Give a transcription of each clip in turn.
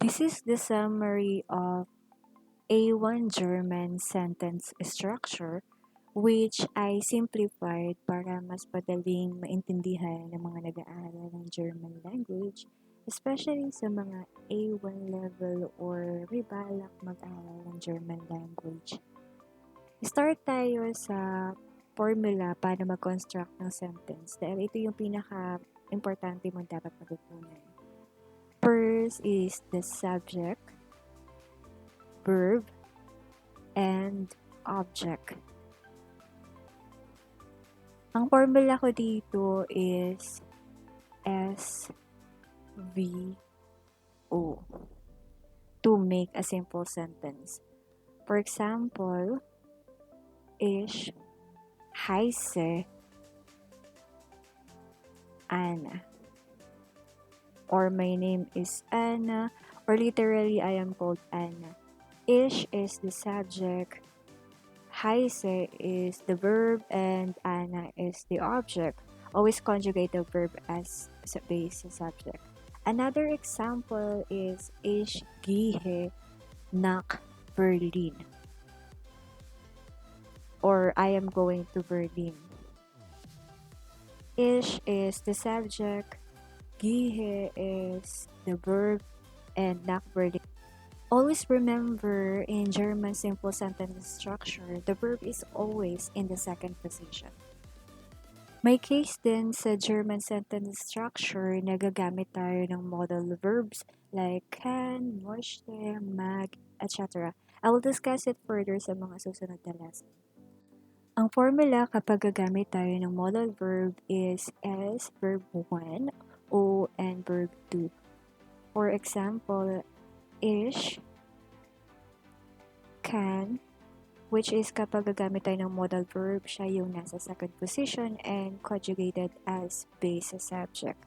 This is the summary of A1 German sentence structure which I simplified para mas madaling maintindihan ng mga nag-aaral ng German language, especially sa mga A1 level or may balak mag-aral ng German language. Start tayo sa formula para mag-construct ng sentence dahil ito yung pinaka-importante mo dapat matutunan. First is the subject, verb, and object. Ang formula ko dito is SVO to make a simple sentence. For example, ich heiße Anna. Or my name is Anna, or literally I am called Anna. Ich is the subject, heiße is the verb, and Anna is the object. Always conjugate the verb as base subject. Another example is ich gehe nach Berlin. Or I am going to Berlin. Ich is the subject, gehe is the verb, and nach Berlin. Always remember in German simple sentence structure, the verb is always in the second position. May case din sa German sentence structure na gagamit tayo ng modal verbs like can, möchte, mag, etc. I will discuss it further sa mga susunod na lesson. Ang formula kapag gagamit tayo ng modal verb is S, verb 1, O, and verb 2. For example, ich can, which is kapag gagamit tayo ng modal verb, siya yung nasa second position and conjugated as base subject.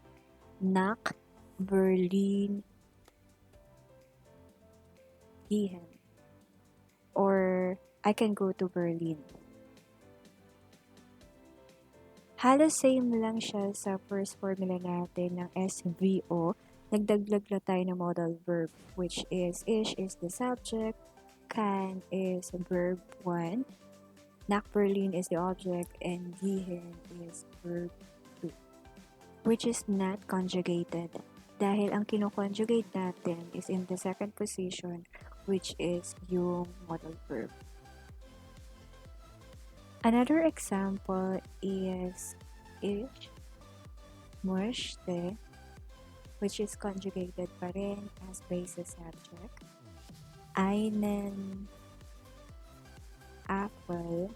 Nach Berlin gehen. Or I can go to Berlin. Halos same lang siya sa first formula natin ng SVO. Nagdaglag na tayo ng modal verb, which is ich is the subject, can is verb 1, nach Berlin is the object, and gehen is verb 2, which is not conjugated. Dahil ang kinoconjugate natin is in the second position, which is yung modal verb. Another example is ich möchte, which is conjugated pa rin as base subject, einen Apfel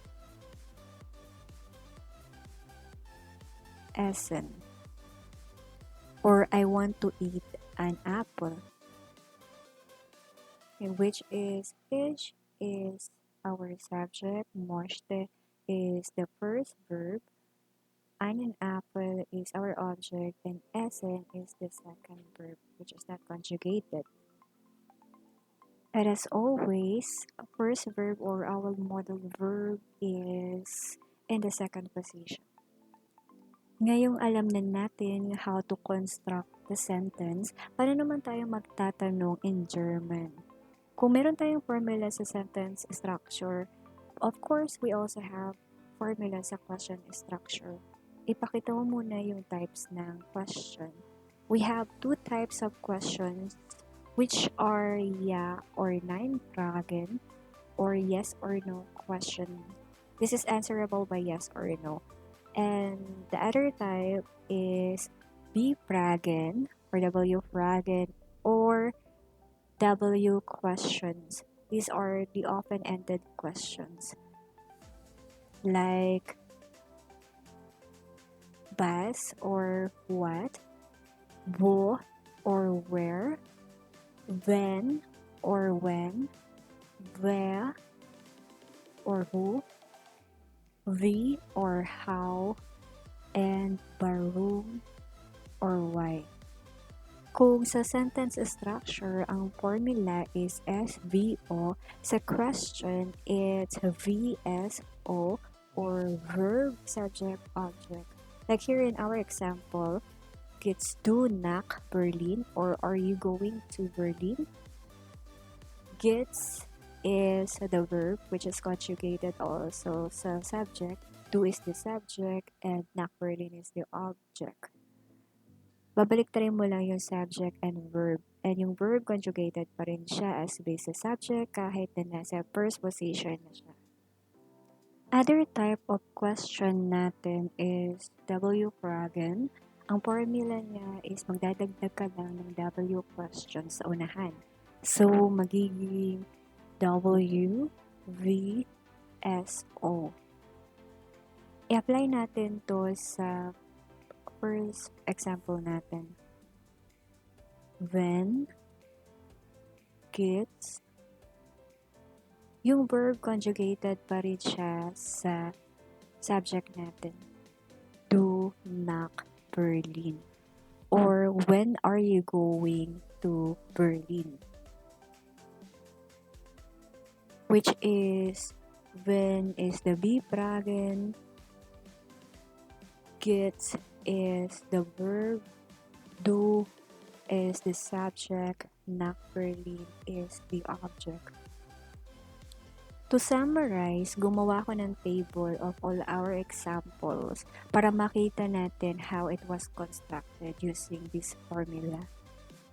essen, or I want to eat an apple, which is ich is our subject, möchte is the first verb, einen Apfel is our object, and essen is the second verb, which is not conjugated. And as always, first verb or our modal verb is in the second position. Ngayong alam na natin how to construct the sentence, paano naman tayo magtatanong in German? Kung meron tayong formula sa sentence structure, of course, we also have formula sa question structure. Ipakita mo muna yung types ng question. We have two types of questions which are ja or nein Fragen or yes or no question. This is answerable by yes or no. And the other type is B Fragen or W Fragen or W questions. These are the open-ended questions. Like was or what, wo or where, when or when, where or who, wie or how, and warum or why. Kung sa sentence structure, ang formula is SVO, sa question, it's VSO or verb, subject, object. Like here in our example, Gets du nach Berlin, or are you going to Berlin? Gets is the verb which is conjugated also sa subject. Do is the subject and nach Berlin is the object. Babaliktarin mo lang yung subject and verb. And yung verb conjugated pa rin siya as base sa subject kahit na nasa first position na siya. Other type of question natin is W fragen. Ang formula niya is magdadagdag ka lang ng W question sa unahan. So, magiging W, V, S, O. I-apply natin to sa first example natin. When, gets, yung verb conjugated pa rin siya sa subject natin. Do, nach, Berlin. Or when are you going to Berlin? Which is, when is the be fragen, gets is the verb, do is the subject, nach Berlin is the object. To summarize, gumawa ko ng table of all our examples para makita natin how it was constructed using this formula.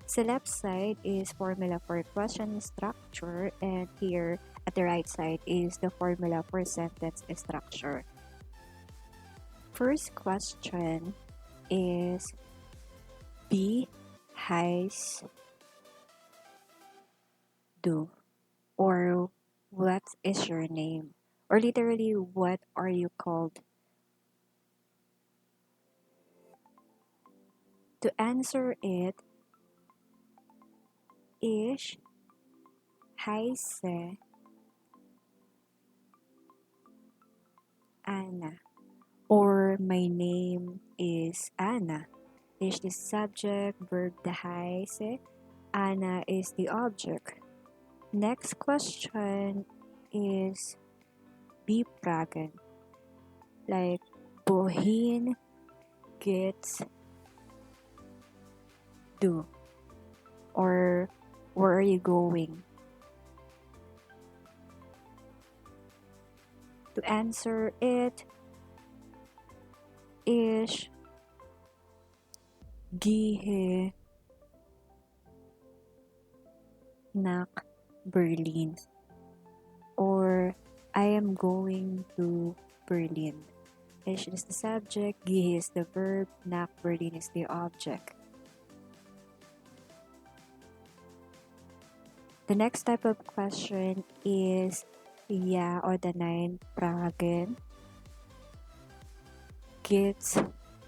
Sa left side is formula for question structure, and here at the right side is the formula for sentence structure. First question is Wie heißt du? Or what is your name? Or literally, what are you called? To answer it, ich heiße Anna. Or my name is Anna. Ich the subject, verb the heiße, Anna is the object. Next question is be fragen. Like, wohin geht's du? Or where are you going? To answer it, ich gehe nach Berlin. Or I am going to Berlin. Ich is the subject, gehe is the verb, nach Berlin is the object. The next type of question is ja oder nein fragen. Geht's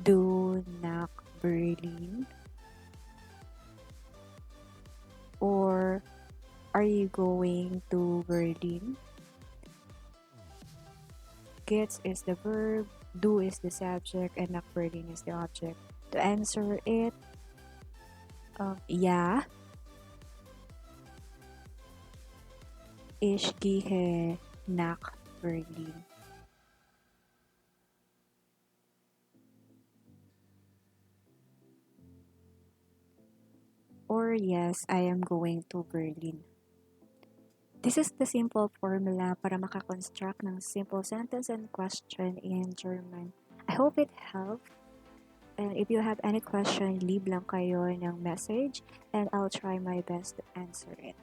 du nach Berlin? Or are you going to Berlin? Geht's is the verb, du is the subject, and nach Berlin is the object. To answer it, ja. Ich gehe nach Berlin. Or yes, I am going to Berlin. This is the simple formula para makakonstruct ng simple sentence and question in German. I hope it helped. And if you have any question, leave lang kayo ng message and I'll try my best to answer it.